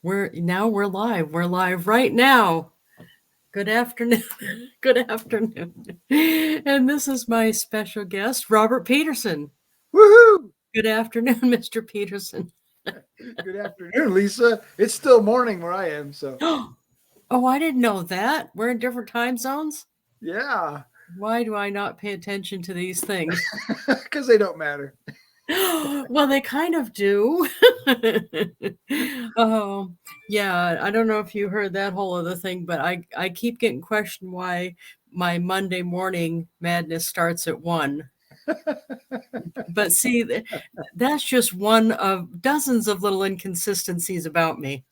We're live. We're live right now. Good afternoon. Good afternoon. And this is my special guest, Robert Peterson. Woohoo! Good afternoon, Mr. Peterson. Good afternoon, Lisa. It's still morning where I am, so Oh, I didn't know that. We're in different time zones. yeah, Why do I not pay attention to these things? because they don't matter. Well, they kind of do. Oh, yeah. I don't know if you heard that whole other thing, but I keep getting questioned why my Monday morning madness starts at 1. But see, that's just one of dozens of little inconsistencies about me.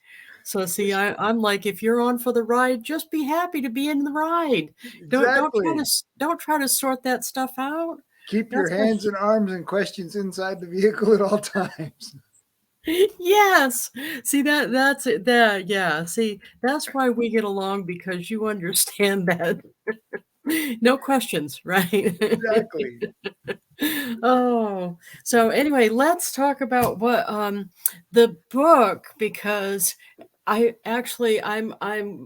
So see, I'm like, if you're on for the ride, just be happy to be in the ride. Exactly. Don't try to sort that stuff out. Keep your That's what hands and arms and questions inside the vehicle at all times. Yes. See that's it. That yeah. See, that's why we get along because you understand that. No questions, right? Exactly. Oh, so anyway, let's talk about what the book because I'm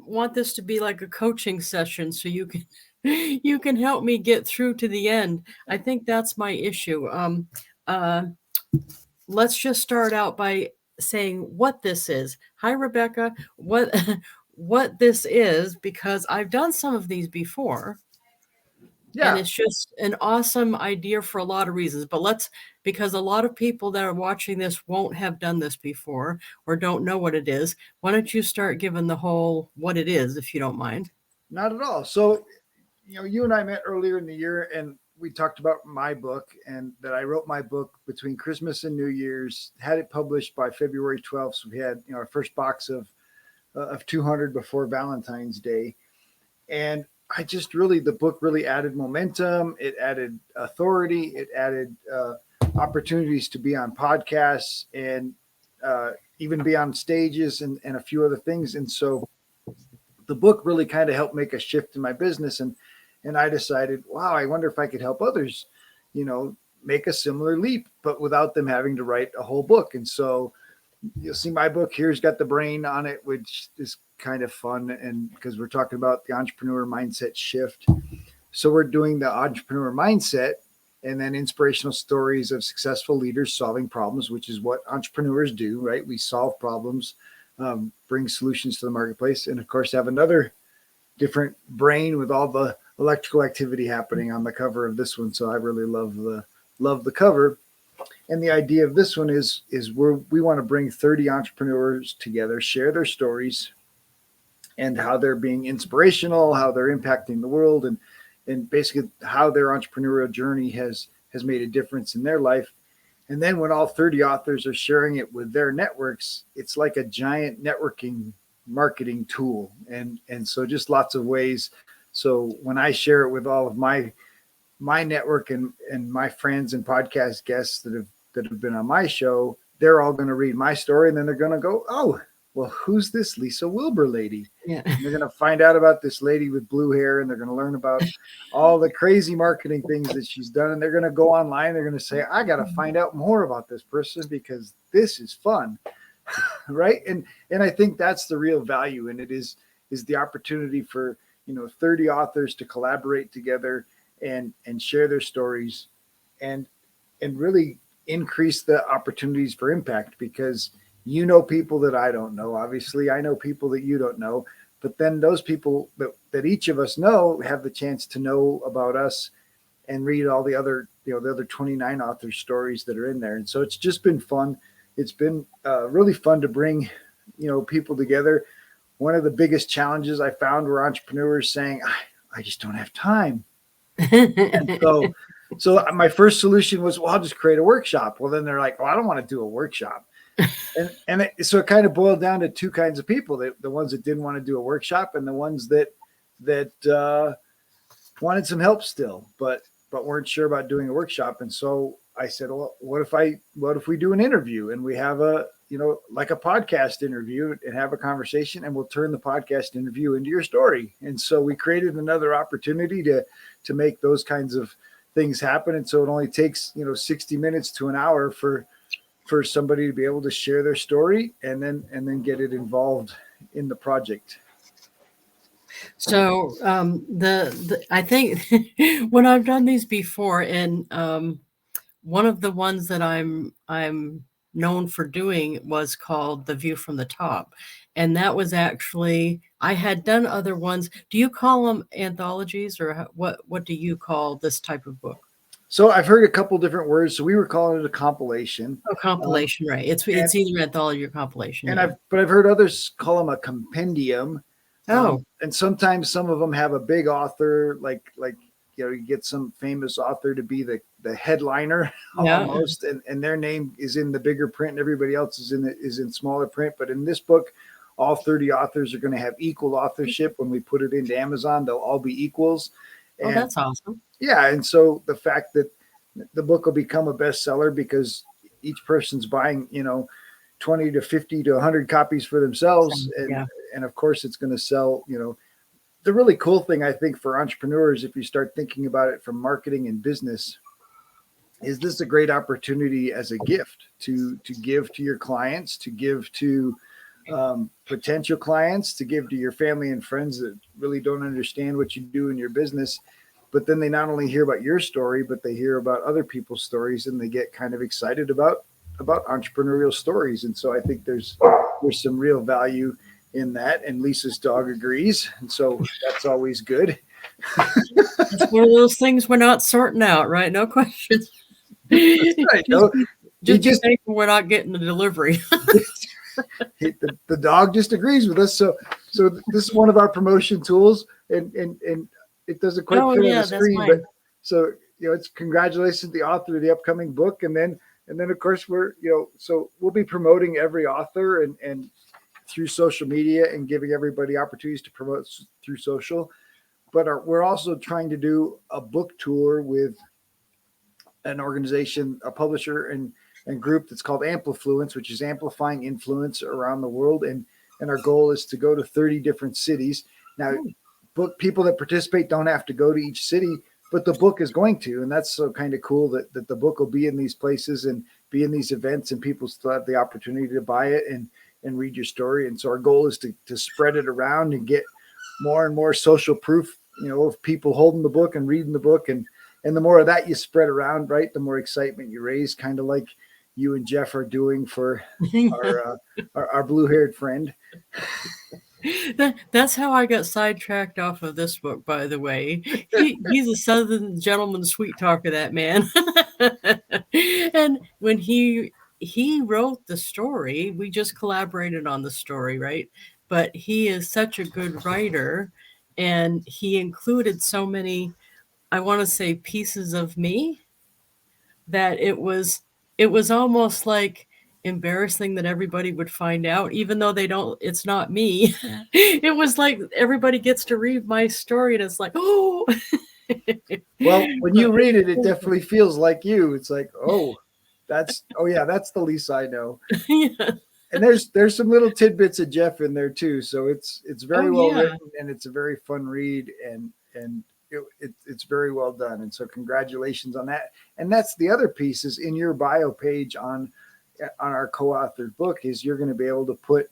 want this to be like a coaching session so you can you can help me get through to the end. I think that's my issue. Uh let's just start out by saying what this is. Hi, Rebecca. What what this is because I've done some of these before, and Yeah, it's just an awesome idea for a lot of reasons. But let's because a lot of people that are watching this won't have done this before or don't know what it is. Why don't you start giving the whole what it is, if you don't mind? not at all. So, you and I met earlier in the year and we talked about my book and that I wrote my book between Christmas and New Year's, had it published by February 12th. So we had, our first box of 200 before Valentine's Day. And I just really, the book really added momentum. It added authority. It added opportunities to be on podcasts and even be on stages and a few other things. And so the book really kind of helped make a shift in my business. And I decided, wow, I wonder if I could help others, make a similar leap, but without them having to write a whole book. And so you'll see my book here's got the brain on it, which is kind of fun. And because we're talking about the entrepreneur mindset shift. So we're doing the entrepreneur mindset and then inspirational stories of successful leaders solving problems, which is what entrepreneurs do, right? We solve problems, bring solutions to the marketplace, and of course have another different brain with all the electrical activity happening on the cover of this one. So I really love the cover. And the idea of this one is we want to bring 30 entrepreneurs together, share their stories and how they're being inspirational, how they're impacting the world, and basically how their entrepreneurial journey has made a difference in their life. And then when all 30 authors are sharing it with their networks, it's like a giant networking marketing tool. And so just lots of ways. So when I share it with all of my network and my friends and podcast guests that have been on my show, they're all going to read my story and then they're going to go, oh, well, who's this Lisa Wilber lady? Yeah. And they're going to find out about this lady with blue hair and they're going to learn about all the crazy marketing things that she's done. And they're going to go online. They're going to say, I got to find out more about this person because this is fun. Right. And I think that's the real value. And it is the opportunity for, 30 authors to collaborate together and share their stories and really increase the opportunities for impact because people that I don't know. Obviously, I know people that you don't know, but then those people that each of us know have the chance to know about us and read all the other, the other 29 authors' stories that are in there. And so it's just been fun. It's been really fun to bring, people together. One of the biggest challenges I found were entrepreneurs saying, I just don't have time. And so my first solution was, well, I'll just create a workshop. Well, then they're like, well, I don't want to do a workshop. So it kind of boiled down to two kinds of people: the ones that didn't want to do a workshop, and the ones that wanted some help still, but weren't sure about doing a workshop. And so I said, well, what if we do an interview and we have like a podcast interview and have a conversation, and we'll turn the podcast interview into your story. And so we created another opportunity to make those kinds of things happen. And so it only takes 60 minutes to an hour for for somebody to be able to share their story and then get it involved in the project. So I think when I've done these before, and one of the ones that I'm known for doing was called The View from the Top. And that was actually, I had done other ones. Do you call them anthologies, or what do you call this type of book? So I've heard a couple different words. So we were calling it a compilation. Oh, compilation, right. It's either anthology or compilation. And yeah. I've heard others call them a compendium. Oh. And sometimes some of them have a big author, like you get some famous author to be the headliner almost, and their name is in the bigger print, and everybody else is in smaller print. But in this book, all 30 authors are going to have equal authorship. When we put it into Amazon, they'll all be equals. And, oh, that's awesome. Yeah, and so the fact that the book will become a bestseller because each person's buying, 20 to 50 to 100 copies for themselves, and of course it's going to sell. The really cool thing I think for entrepreneurs, if you start thinking about it from marketing and business, is this a great opportunity as a gift to give to your clients, to give to potential clients, to give to your family and friends that really don't understand what you do in your business. But then they not only hear about your story, but they hear about other people's stories, and they get kind of excited about entrepreneurial stories. And so I think there's some real value in that. And Lisa's dog agrees. And so that's always good. It's one of those things we're not sorting out, right? No questions. Right. Just thankful we're not getting the delivery. The dog just agrees with us. So this is one of our promotion tools, and it doesn't quite fit on the screen, but so it's congratulations to the author of the upcoming book, and then of course so we'll be promoting every author and through social media and giving everybody opportunities to promote through social. But we're also trying to do a book tour with an organization, a publisher and group that's called Amplifluence, which is amplifying influence around the world. And our goal is to go to 30 different cities. Now, book people that participate don't have to go to each city, but the book is going to. And that's so kind of cool that the book will be in these places and be in these events, and people still have the opportunity to buy it and read your story. And so our goal is to spread it around and get more and more social proof, of people holding the book and reading the book. And the more of that you spread around, right, the more excitement you raise, kind of like you and Jeff are doing for our blue-haired friend. That's how I got sidetracked off of this book, by the way. He's a Southern gentleman, sweet talker, that man. And when he wrote the story, we just collaborated on the story, right? But he is such a good writer, and he included so many, I want to say, pieces of me, that it was almost like embarrassing that everybody would find out, even though it's not me. It was like everybody gets to read my story, and it's like, oh. Well, when you read it, it definitely feels like you. It's like, that's the Lisa I know. Yeah. And there's some little tidbits of Jeff in there too. So it's very well written, and it's a very fun read, and it's very well done. And so congratulations on that. And that's the other piece, is in your bio page on our co-authored book, is you're going to be able to put,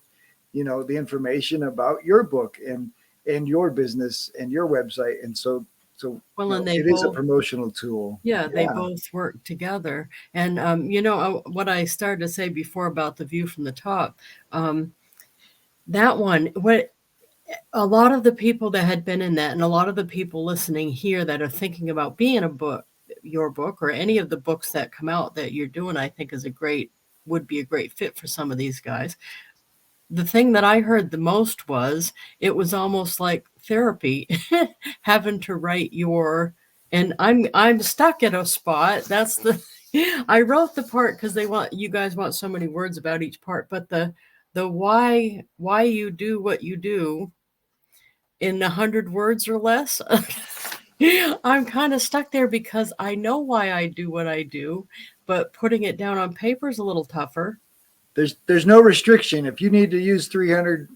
the information about your book and your business and your website. And so well, and it is a promotional tool. Yeah, they both work together. And, what I started to say before about The View from the Top, that one, a lot of the people that had been in that, and a lot of the people listening here that are thinking about being your book, or any of the books that come out that you're doing, I think would be a great fit for some of these guys. The thing that I heard the most was, it was almost like therapy, having to write and I'm stuck at a spot. I wrote the part because you guys want so many words about each part, but the why you do what you do in 100 words or less. I'm kind of stuck there because I know why I do what I do, but putting it down on paper is a little tougher. There's no restriction. If you need to use 300,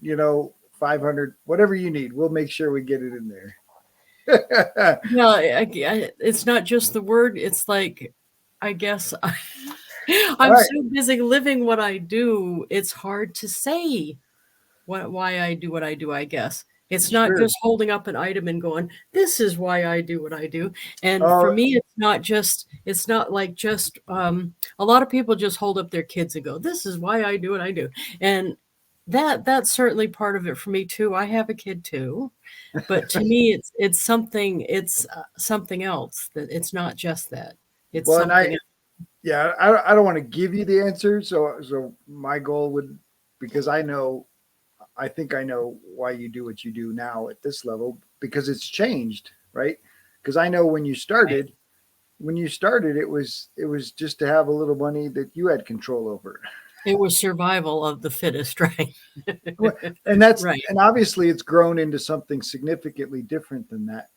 500, whatever you need, we'll make sure we get it in there. No, it's not just the word. It's like, I guess All I'm right. so busy living what I do, it's hard to say why I do what I do, I guess. It's not Sure. just holding up an item and going, "This is why I do what I do." And for Oh, me, it's not like just, a lot of people just hold up their kids and go, "This is why I do what I do." And that's certainly part of it for me too. I have a kid too, but to me, it's something else, that it's not just that. It's well, and something else. yeah, I don't want to give you the answer. So my goal would, because I think I know why you do what you do now at this level, because it's changed, right? Because I know Right. when you started, it was just to have a little money that you had control over. It was survival of the fittest, right? And that's, Right. and obviously it's grown into something significantly different than that.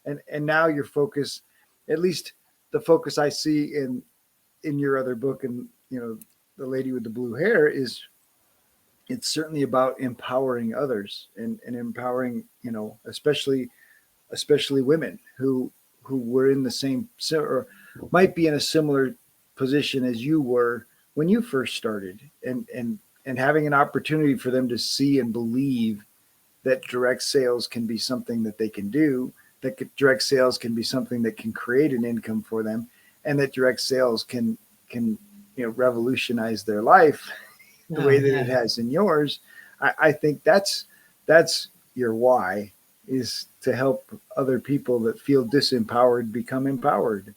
And now your focus, at least the focus I see in your other book, and the lady with the blue hair, is it's certainly about empowering others, and empowering, especially women who were in the same, or might be in a similar position as you were when you first started, and having an opportunity for them to see and believe that direct sales can be something that they can do, that direct sales can be something that can create an income for them, and that direct sales can revolutionize their life the Oh, way that yeah. it has in yours. I think that's your why, is to help other people that feel disempowered become empowered.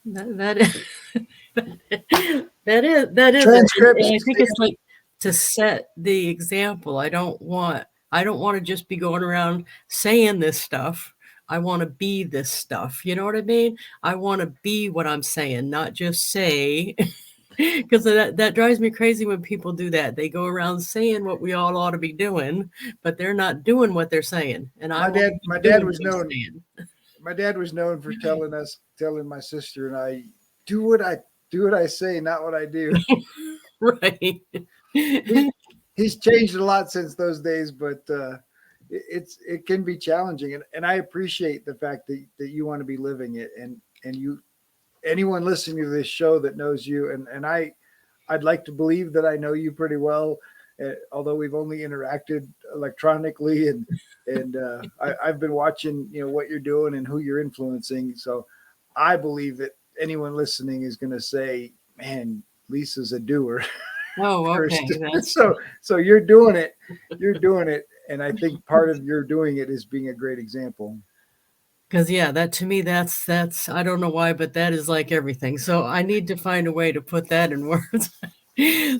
That is that is it, and Transcripts. I think it's like to set the example. I don't wanna just be going around saying this stuff. I wanna be this stuff, you know what I mean? I wanna be what I'm saying, not just say, 'cause that drives me crazy when people do that. They go around saying what we all ought to be doing, but they're not doing what they're saying, and I My wanna dad, be my dad doing was what I'm known. saying. My dad was known for telling my sister and I, do what I do what I say, not what I do. Right. He he's changed a lot since those days, but it can be challenging, and I appreciate the fact that you want to be living it, and you, anyone listening to this show that knows you, and I'd like to believe that I know you pretty well, although we've only interacted electronically, I've been watching what you're doing and who you're influencing. So I believe that anyone listening is going to say, "Man, Lisa's a doer." Oh, okay, First, that's so you're doing it, and I think part of your doing it is being a great example. 'cause, yeah, that to me, that's I don't know why, but that is like everything, so I need to find a way to put that in words.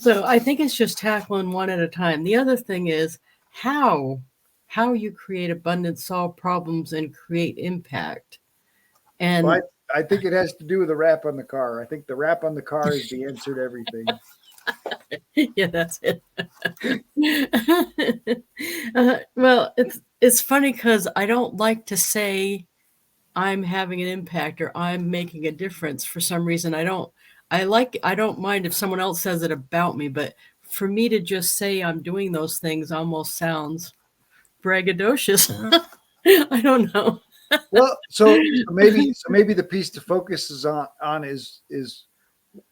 So, I think it's just tackling one at a time. The other thing is how how you create abundance, solve problems, and create impact, Well, and I think it has to do with the wrap on the car. I think the wrap on the car is the answer to everything. yeah, that's it. Well, it's funny because I don't like to say I'm having an impact or I'm making a difference for some reason. I don't mind if someone else says it about me, but for me to just say I'm doing those things almost sounds braggadocious. I don't know. Well, so maybe the piece to focus is on is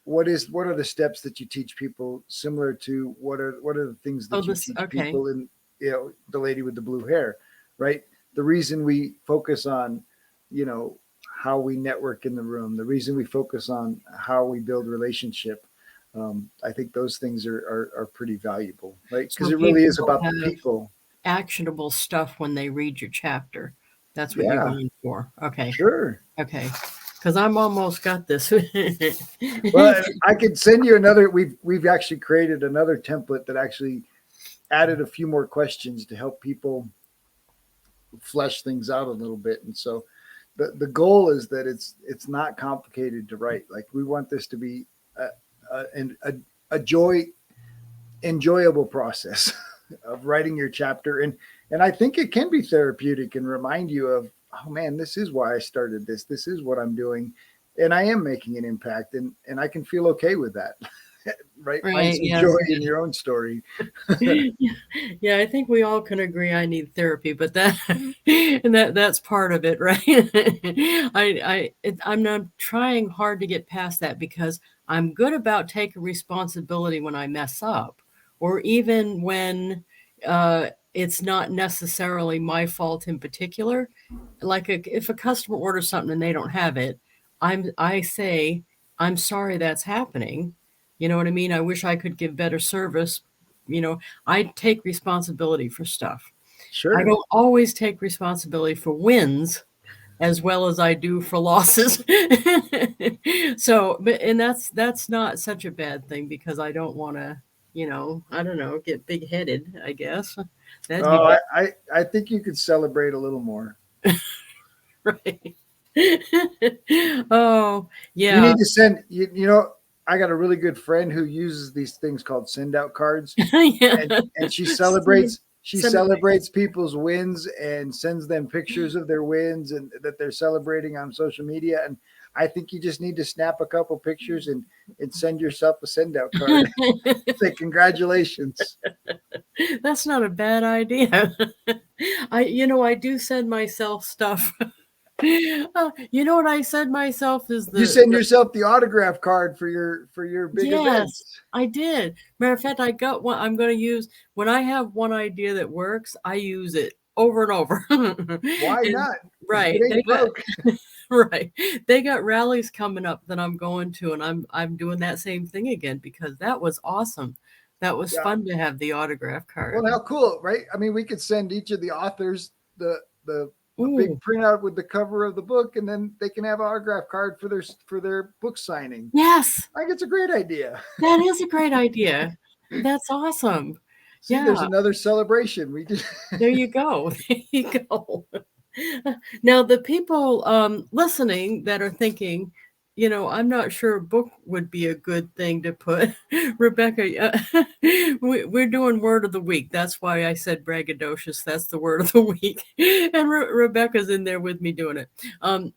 what are the steps that you teach people, similar to what are the things Oh, that you this teach okay. people in, the lady with the blue hair, right? The reason we focus on, you know how we network in the room, the reason we focus on how we build relationship, I think those things are pretty valuable, right? Because So it really is people about the have people. actionable stuff when they read your chapter. That's what you're Yeah, going for. Okay. sure. Okay. Because I'm almost got this. Well, I could send you another. We've actually created another template that actually added a few more questions to help people flesh things out a little bit. And so the goal is that it's not complicated to write. Like, we want this to be a enjoyable process of writing your chapter, and I think it can be therapeutic and remind you of, oh man, this is why I started this. This is what I'm doing, and I am making an impact, and I can feel okay with that. right? Find Right. some Yes. joy in your own story. Yeah, I think we all can agree I need therapy, but that and that's part of it, right? I'm not trying hard to get past that because I'm good about taking responsibility when I mess up, or even when it's not necessarily my fault in particular. Like if a customer orders something and they don't have it, I say, I'm sorry that's happening. You know what I mean? I wish I could give better service. You know, I take responsibility for stuff. I Sure. don't always take responsibility for wins as well as I do for losses. So, but and that's not such a bad thing because I don't wanna, I don't know, get big-headed, I guess. That'd be Oh, bad, I think you could celebrate a little more. right? Oh, You yeah. need to send, you know, I got a really good friend who uses these things called send out cards, Yeah. and Send 'em she send 'em back. celebrates people's wins and sends them pictures of their wins and that they're celebrating on social media. And I think you just need to snap a couple pictures and send yourself a send out card. Say congratulations. That's not a bad idea. I do send myself stuff. You know what I send myself is You send yourself the autograph card for your big yes, events. I did. Matter of fact, I got one I'm gonna use when I have one idea that works, I use it over and over. Why And not? If it right, ain't broke. right. They got rallies coming up that I'm going to, and I'm doing that same thing again because that was awesome. That was Yeah. fun to have the autograph Well, card. how cool, right? I mean, we could send each of the authors the a big Ooh, printout with the cover of the book, and then they can have an autograph card for their book signing. yes, I think it's a great idea. that is a great idea. That's awesome. See, there's Yeah, another celebration. We just there you go. There you go. Now, the people listening that are thinking, I'm not sure a book would be a good thing to put. Rebecca, we're doing word of the week. That's why I said braggadocious. That's the word of the week. And Rebecca's in there with me doing it.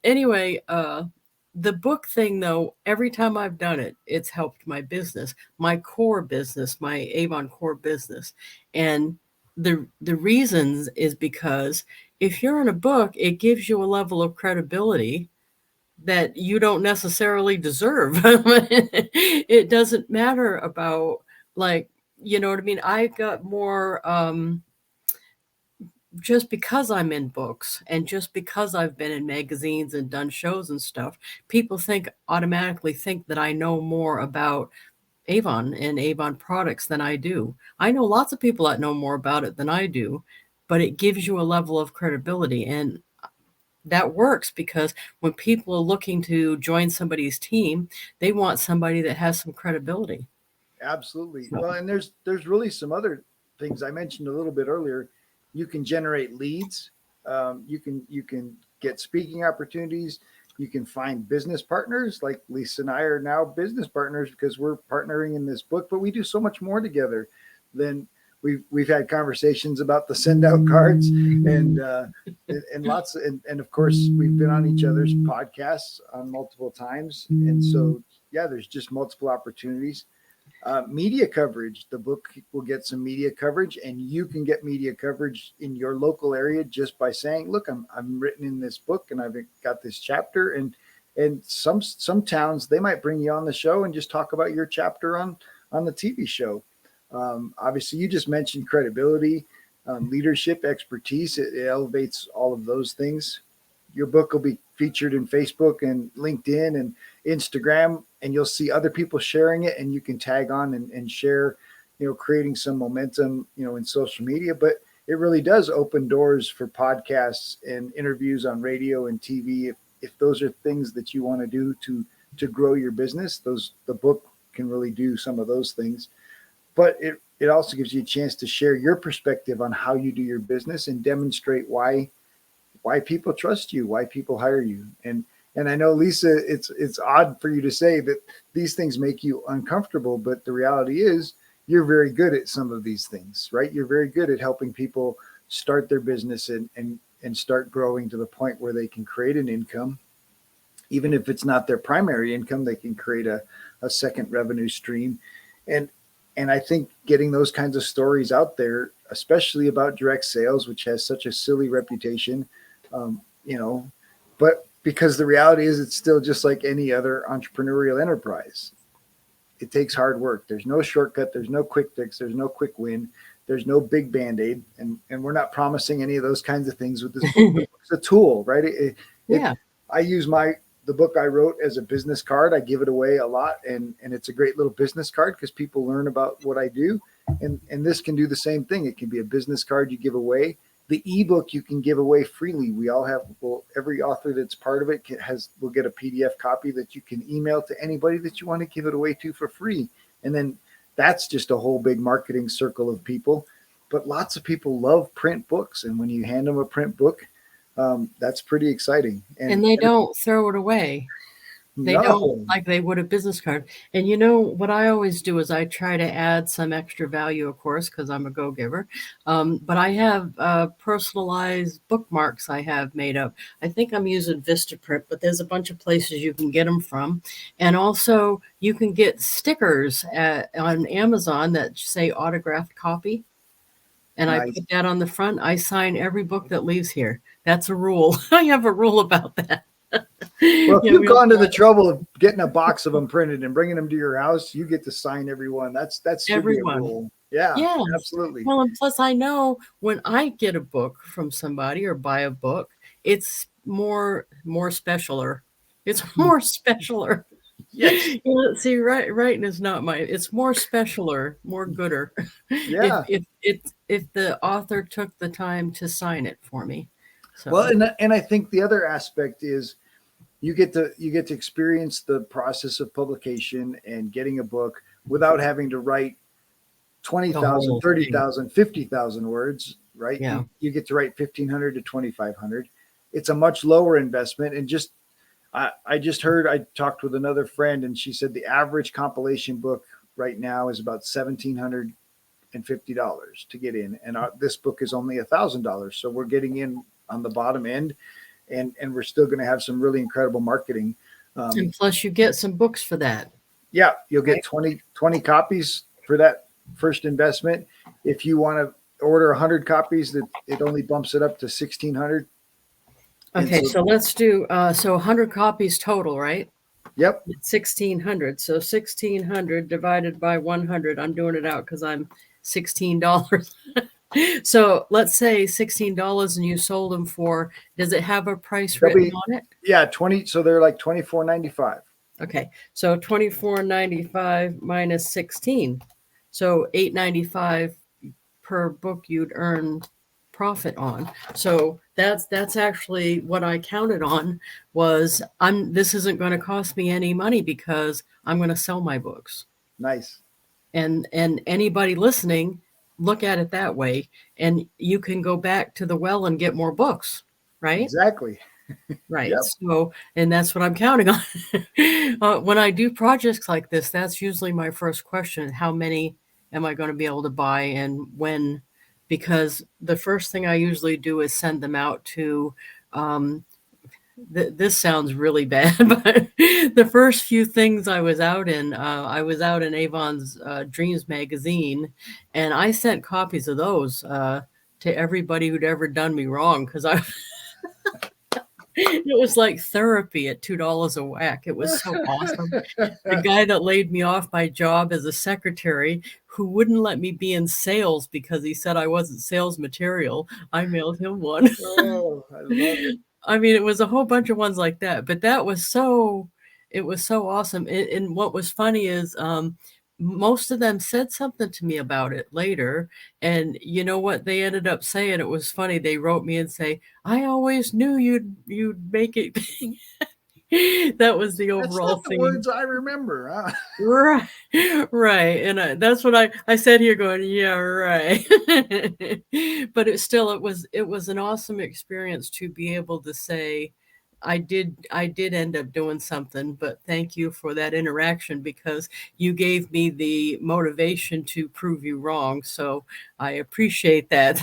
Anyway, the book thing, though, every time I've done it, it's helped my core business, my Avon core business. And the reasons is because if you're in a book, it gives you a level of credibility that you don't necessarily deserve. It doesn't matter about like, you know what I mean? I got more just because I'm in books and just because I've been in magazines and done shows and stuff, people automatically think that I know more about Avon and Avon products than I do. I know lots of people that know more about it than I do, but it gives you a level of credibility. And that works because when people are looking to join somebody's team, they want somebody that has some credibility. absolutely. So, Well, and there's really some other things I mentioned a little bit earlier. You can generate leads. You can get speaking opportunities. You can find business partners. Like Lisa and I are now business partners because we're partnering in this book. But we do so much more together than we've had conversations about the send out cards and lots and of course we've been on each other's podcasts on multiple times. And so yeah, there's just multiple opportunities. Media coverage. The book will get some media coverage, and you can get media coverage in your local area just by saying, "Look, I'm written in this book, and I've got this chapter." And some towns they might bring you on the show and just talk about your chapter on the TV show. Obviously, you just mentioned credibility, leadership, expertise. It elevates all of those things. Your book will be featured in Facebook and LinkedIn and Instagram, and you'll see other people sharing it, and you can tag on and share, creating some momentum, in social media. But it really does open doors for podcasts and interviews on radio and TV. If those are things that you want to do to grow your business, the book can really do some of those things. But it also gives you a chance to share your perspective on how you do your business and demonstrate why people trust you, why people hire you. And I know, Lisa, it's odd for you to say that these things make you uncomfortable, but the reality is you're very good at some of these things, right? You're very good at helping people start their business and start growing to the point where they can create an income. Even if it's not their primary income, they can create a second revenue stream. and I think getting those kinds of stories out there, especially about direct sales, which has such a silly reputation, you know, but because the reality is it's still just like any other entrepreneurial enterprise. It takes hard work. There's no shortcut. There's no quick fix. There's no quick win. There's no big band-aid. And we're not promising any of those kinds of things with this book. It's a tool, right? Yeah. I use the book I wrote as a business card. I give it away a lot, and it's a great little business card because people learn about what I do. And this can do the same thing. It can be a business card you give away. The ebook you can give away freely. We all have, well, every author that's part of it will get a PDF copy that you can email to anybody that you want to give it away to for free. And then that's just a whole big marketing circle of people. But lots of people love print books, and when you hand them a print book, that's pretty exciting. And they don't throw it away. They don't, like they would a business card. And you know, what I always do is I try to add some extra value, of course, because I'm a go-giver. But I have personalized bookmarks I have made up. I think I'm using Vistaprint, but there's a bunch of places you can get them from. And also you can get stickers on Amazon that say autographed copy. And nice. I put that on the front. I sign every book that leaves here. That's a rule. I have a rule about that. Well, if you've gone to the trouble of getting a box of them printed and bringing them to your house, you get to sign every one. That's everyone. Rule. Yeah, absolutely. Well, and plus I know when I get a book from somebody or buy a book, it's more specialer. It's more specialer. Yes. See, writing is not it's more specialer, more gooder. Yeah. If the author took the time to sign it for me. So. Well, and I think the other aspect is you get to experience the process of publication and getting a book without having to write 20,000, 30,000, 50,000 words, right? Yeah. You get to write 1,500 to 2,500. It's a much lower investment. And I just heard, I talked with another friend, and she said the average compilation book right now is about $1,750 to get in. And this book is only $1,000. So we're getting in on the bottom end, and we're still going to have some really incredible marketing. And plus you get some books for that. Yeah. You'll get 20 copies for that first investment. If you want to order 100 copies, it only bumps it up to 1,600. Okay. So let's do, 100 copies total, right? Yep. 1,600. So 1,600 divided by 100. I'm doing it out because I'm $16. So let's say $16 and you sold them for, does it have a price written on it? Yeah, 20. So they're like $24.95. Okay. So $24.95 minus 16. So $8.95 per book you'd earn profit on. So that's actually what I counted on was this isn't going to cost me any money because I'm going to sell my books. Nice. And anybody listening, look at it that way, and you can go back to the well and get more books, right? Exactly. Right. Yep. So, and that's what I'm counting on. When I do projects like this, that's usually my first question. How many am I going to be able to buy and when? Because the first thing I usually do is send them out to, this sounds really bad, but the first few things I was out in Avon's Dreams magazine, and I sent copies of those to everybody who'd ever done me wrong because it was like therapy at $2 a whack. It was so awesome. The guy that laid me off my job as a secretary, who wouldn't let me be in sales because he said I wasn't sales material, I mailed him one. Oh, I love it. I mean, it was a whole bunch of ones like that, but it was so awesome. And what was funny is most of them said something to me about it later. And you know what they ended up saying? It was funny. They wrote me and say, I always knew you'd make it. That was the overall thing. The words I remember. Huh? Right. And that's what I said here going, yeah, right. But it was an awesome experience to be able to say, I did end up doing something, but thank you for that interaction because you gave me the motivation to prove you wrong. So I appreciate that.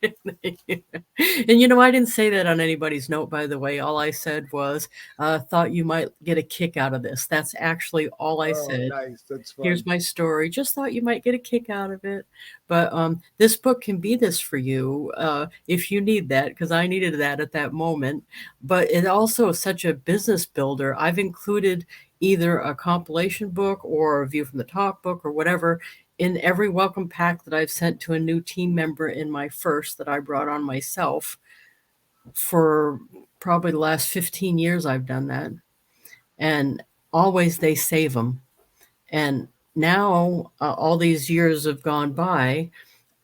And I didn't say that on anybody's note, by the way. All I said was, thought you might get a kick out of this. That's actually all I Oh, said. nice. That's Here's fun. my story. Just thought you might get a kick out of it. But this book can be this for you if you need that, because I needed that at that moment. But it also is such a business builder. I've included either a compilation book or a view from the top book or whatever in every welcome pack that I've sent to a new team member in my first that I brought on myself. For probably the last 15 years, I've done that. And always they save them. And now, all these years have gone by.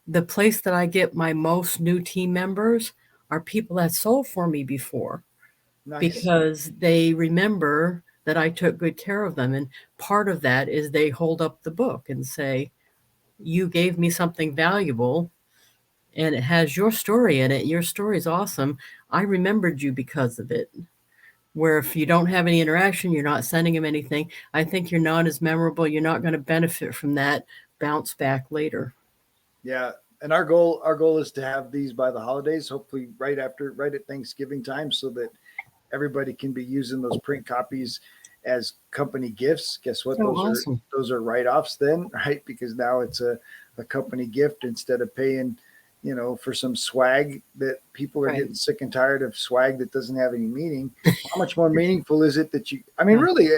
The place that I get my most new team members are people that sold for me before Nice. because they remember that I took good care of them. And part of that is they hold up the book and say, you gave me something valuable and it has your story in it. Your story is awesome. I remembered you because of it. Where if you don't have any interaction, you're not sending them anything, I think you're not as memorable. You're not going to benefit from that bounce back later. Yeah. And our goal is to have these by the holidays, hopefully right at Thanksgiving time, so that everybody can be using those print copies as company gifts. Guess what? Oh, Those are awesome. those are write-offs then, right? Because now it's a company gift instead of paying, for some swag that people are Right. getting sick and tired of swag that doesn't have any meaning. How much more meaningful is it that Yeah. really,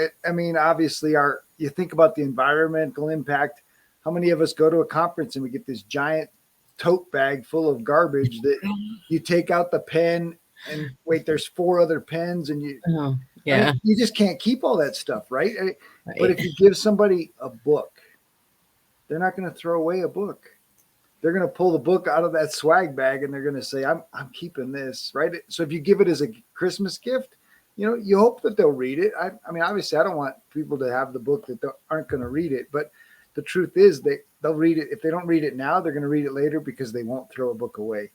obviously you think about the environmental impact. How many of us go to a conference and we get this giant tote bag full of garbage that you take out the pen and wait, there's four other pens and Oh, yeah. you just can't keep all that stuff, right? But Right. if you give somebody a book, they're not going to throw away a book. They're going to pull the book out of that swag bag and they're going to say, I'm keeping this, right? So if you give it as a Christmas gift, you hope that they'll read it. Obviously I don't want people to have the book that aren't going to read it, but the truth is they'll read it. If they don't read it now, they're going to read it later because they won't throw a book away.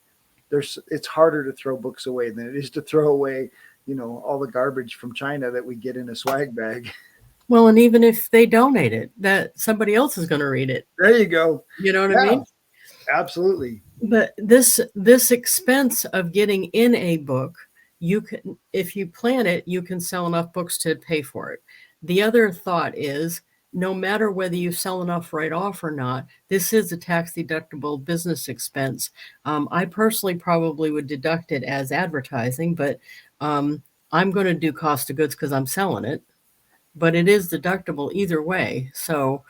It's harder to throw books away than it is to throw away, all the garbage from China that we get in a swag bag. Well, and even if they donate it, that somebody else is going to read it. There you go. You know what I Yeah, mean? absolutely. But this expense of getting in a book, you can, if you plan it, you can sell enough books to pay for it. The other thought is, no matter whether you sell enough right off or not, this is a tax deductible business expense. I personally probably would deduct it as advertising, but I'm going to do cost of goods because I'm selling it. But it is deductible either way. So,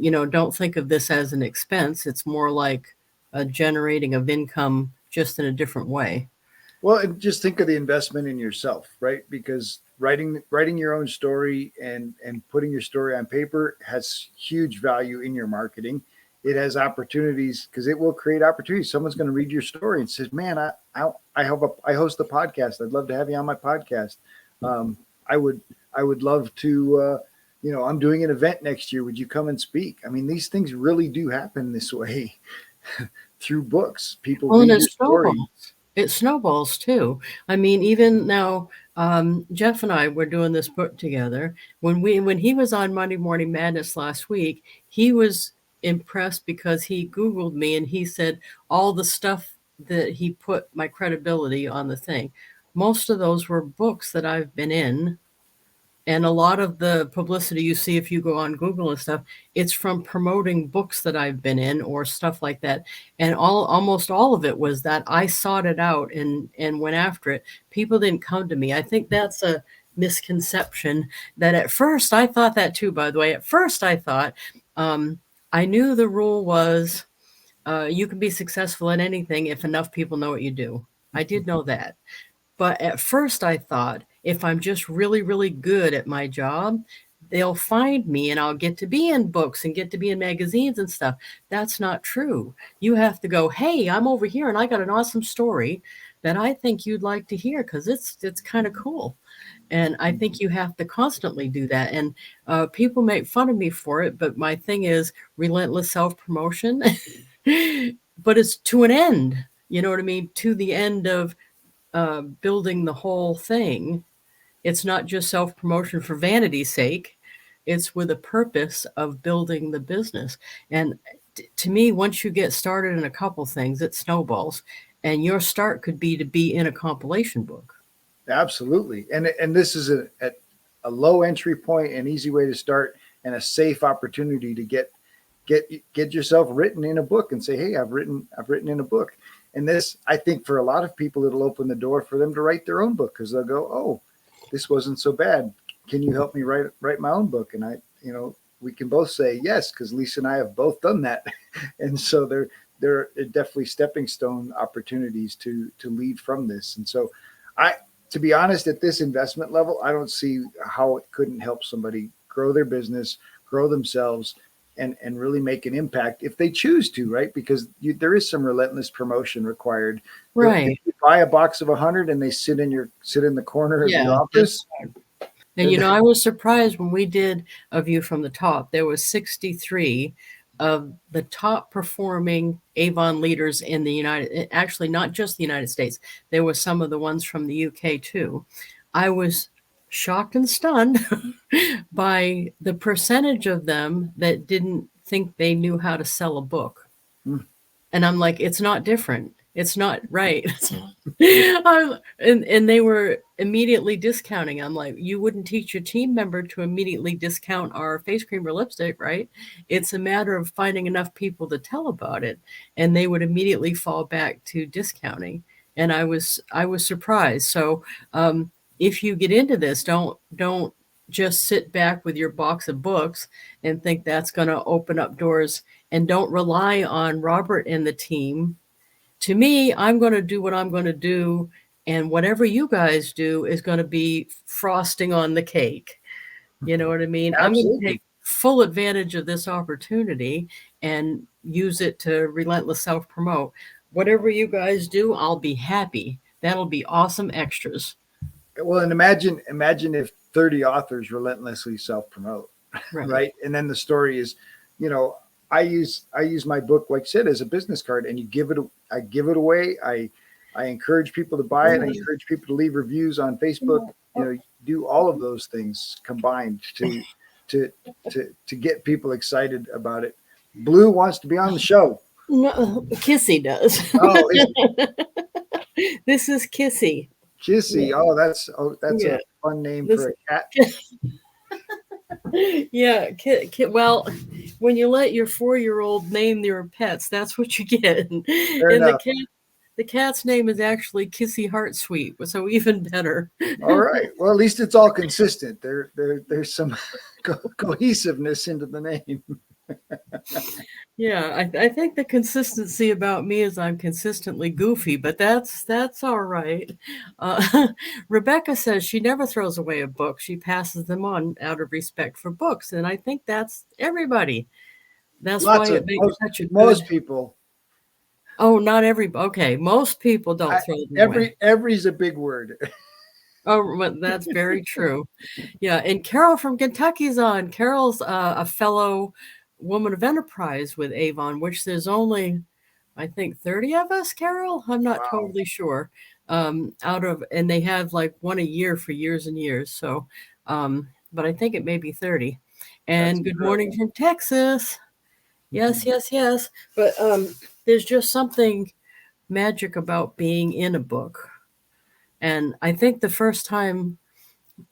don't think of this as an expense. It's more like a generating of income just in a different way. Well, and just think of the investment in yourself, right? Because writing your own story and putting your story on paper has huge value in your marketing. It has opportunities because it will create opportunities. Someone's going to read your story and says, "Man, I host a podcast. I'd love to have you on my podcast. Um, I would love to. I'm doing an event next year. Would you come and speak?" I mean, these things really do happen this way through books. People Well, and read it your story. snowballs. It snowballs too. I mean, even now, Jeff and I were doing this book together. When he was on Monday Morning Madness last week, he was impressed because he Googled me and he said all the stuff that he put my credibility on the thing. Most of those were books that I've been in. And a lot of the publicity you see if you go on Google and stuff, it's from promoting books that I've been in or stuff like that. And almost all of it was that I sought it out and went after it. People didn't come to me. I think that's a misconception that at first I thought that too, by the way. At first I thought I knew the rule was you can be successful at anything if enough people know what you do. I did know that. But at first, I thought if I'm just really, really good at my job, they'll find me and I'll get to be in books and get to be in magazines and stuff. That's not true. You have to go, hey, I'm over here and I got an awesome story that I think you'd like to hear because it's kind of cool. And I think you have to constantly do that. And people make fun of me for it, but my thing is relentless self promotion. But it's to an end. You know what I mean? To the end of building the whole thing. It's not just self promotion for vanity's sake, it's with a purpose of building the business. And to me, once you get started in a couple things, it snowballs. and your start could be to be in a compilation book. Absolutely. And this is a low entry point, an easy way to start, and a safe opportunity to get yourself written in a book and say, hey, I've written in a book. And this, I think, for a lot of people, it'll open the door for them to write their own book, because they'll go, oh, this wasn't so bad. Can you help me write my own book? And we can both say yes, because Lisa and I have both done that. And so there are definitely stepping stone opportunities to lead from this. And so to be honest, at this investment level, I don't see how it couldn't help somebody grow their business, grow themselves, and really make an impact if they choose to, right? Because there is some relentless promotion required. Right. If you buy a box of 100 and they sit in the corner of your office. And I was surprised when we did A View from the Top. There was 63 of the top performing Avon leaders in the actually not just the United States. There were some of the ones from the UK too. I was shocked and stunned by the percentage of them that didn't think they knew how to sell a book. And I'm like, it's not different. It's not right. And they were immediately discounting. I'm like, you wouldn't teach your team member to immediately discount our face cream or lipstick, right? It's a matter of finding enough people to tell about it. And they would immediately fall back to discounting. And I was surprised. So if you get into this, don't just sit back with your box of books and think that's going to open up doors, and don't rely on Robert and the team. To me, I'm going to do what I'm going to do, and whatever you guys do is going to be frosting on the cake. You know what I mean? Absolutely. I'm going to take full advantage of this opportunity and use it to relentless self-promote. Whatever you guys do, I'll be happy. That'll be awesome extras. Well, and imagine if 30 authors relentlessly self-promote, right? And then the story is, I use my book, like I said, as a business card, and I give it away. I encourage people to buy it. I encourage people to leave reviews on Facebook. Do all of those things combined to get people excited about it. Blue wants to be on the show. No, Kissy does. Oh, this is Kissy. Kissy. Yeah. That's a fun name for a cat. Yeah. Well, when you let your 4-year-old name their pets, that's what you get. And the cat's name is actually Kissy Heartsweet, so even better. All right. Well, at least it's all consistent. There's some cohesiveness into the name. Yeah, I think the consistency about me is I'm consistently goofy, but that's all right. Rebecca says she never throws away a book. She passes them on out of respect for books. And I think that's everybody. That's why it makes such a good... Most people. Oh, not every... Okay, most people don't throw them away. Every's a big word. Oh, but that's very true. Yeah, and Carol from Kentucky's on. Carol's a fellow woman of enterprise with Avon, which there's only, I think, 30 of us, Carol. I'm not totally sure. And they have like one a year for years and years. So, but I think it may be 30. And good morning from Texas. Yes, yes, yes. But there's just something magic about being in a book. And I think the first time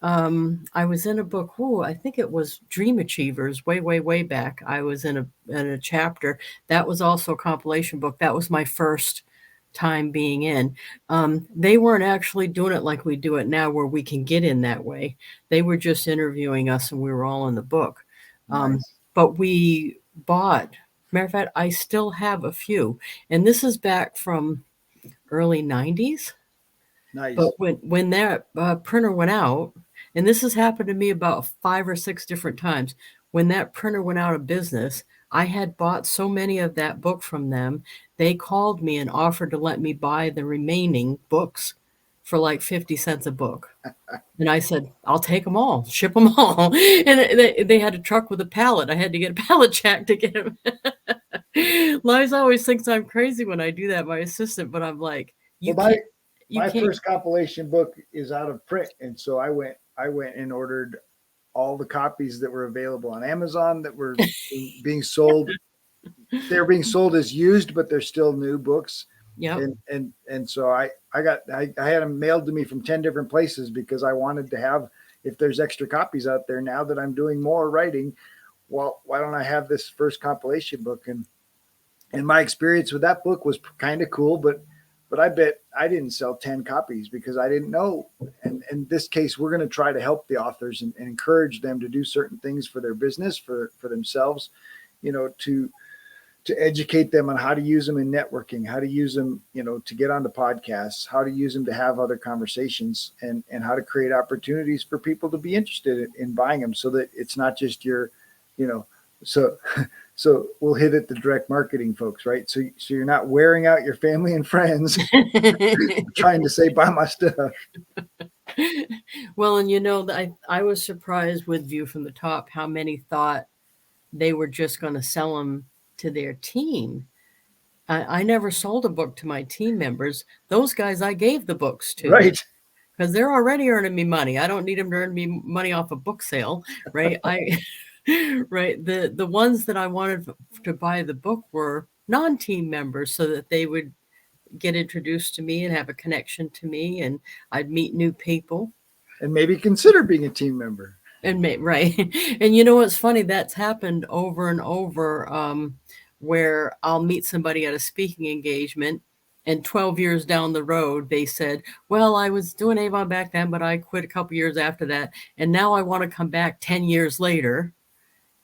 I was in a book, I think it was Dream Achievers, way back. I was in a chapter. That was also a compilation book. That was my first time being in. They weren't actually doing it like we do it now, where we can get in that way. They were just interviewing us, and we were all in the book. Nice. But we bought, matter of fact, I still have a few. And this is back from early 90s. Nice. But when that printer went out, and this has happened to me about 5 or 6 different times, when that printer went out of business, I had bought so many of that book from them. They called me and offered to let me buy the remaining books for like 50 cents a book. And I said, I'll take them all, ship them all. And they had a truck with a pallet. I had to get a pallet jack to get them. Liza always thinks I'm crazy when I do that, my assistant, but I'm like, my first compilation book is out of print, and so I went and ordered all the copies that were available on Amazon that were being sold. They're being sold as used, but they're still new books. Yep. And so I had them mailed to me from 10 different places because I wanted to have, if there's extra copies out there now that I'm doing more writing, well, why don't I have this first compilation book? And my experience with that book was kind of cool, but I bet I didn't sell 10 copies because I didn't know. And in this case, we're going to try to help the authors and encourage them to do certain things for their business, for themselves, to educate them on how to use them in networking, how to use them, to get onto podcasts, how to use them to have other conversations, and how to create opportunities for people to be interested in buying them, so that it's not just your, so so we'll hit at the direct marketing folks, right? So you're not wearing out your family and friends trying to say, buy my stuff. Well, and I was surprised with View from the Top how many thought they were just going to sell them to their team. I never sold a book to my team members. Those guys I gave the books to. Right. Because they're already earning me money. I don't need them to earn me money off a book sale, right? Right. The ones that I wanted to buy the book were non-team members, so that they would get introduced to me and have a connection to me, and I'd meet new people. And maybe consider being a team member. Right. And you know what's funny? That's happened over and over, where I'll meet somebody at a speaking engagement, and 12 years down the road, they said, well, I was doing Avon back then, but I quit a couple years after that. And now I want to come back 10 years later.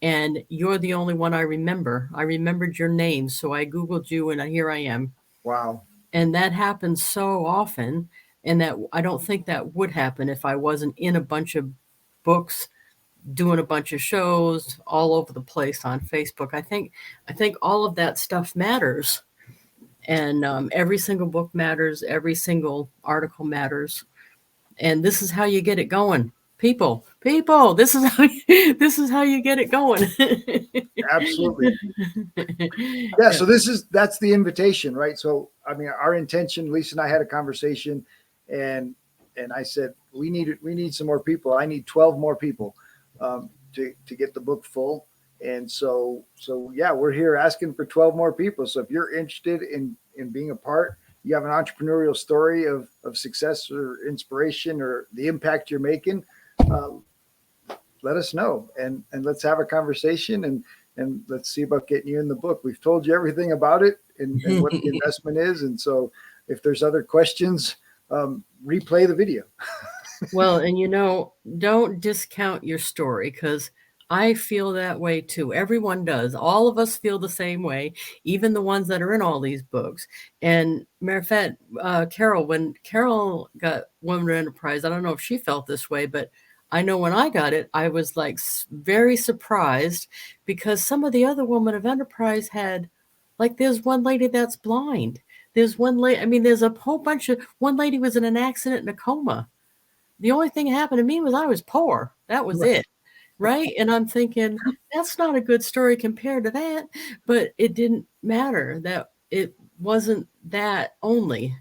And you're the only one I remember. I remembered your name. So I Googled you, and here I am. Wow. And that happens so often. And that I don't think that would happen if I wasn't in a bunch of books, doing a bunch of shows all over the place on Facebook. I think all of that stuff matters. And every single book matters. Every single article matters. And this is how you get it going. People, this is how you get it going. Absolutely. Yeah. So that's the invitation, right? So, I mean, our intention, Lisa and I had a conversation, and I said, we need some more people. I need 12 more people to get the book full. And so yeah, we're here asking for 12 more people. So if you're interested in being a part, you have an entrepreneurial story of success or inspiration or the impact you're making, let us know, and let's have a conversation, and let's see about getting you in the book. We've told you everything about it and what the investment is. And so if there's other questions, replay the video. Well, and don't discount your story, because I feel that way too. Everyone does. All of us feel the same way, even the ones that are in all these books. And matter of fact, Carol, when Carol got Women of Enterprise, I don't know if she felt this way, but I know when I got it, I was like very surprised, because some of the other Women of Enterprise had, like, there's one lady that's blind. There's one lady, I mean, there's a whole bunch of, one lady was in an accident in a coma. The only thing that happened to me was I was poor. That was it. Right. And I'm thinking, that's not a good story compared to that. But it didn't matter. That it wasn't that only.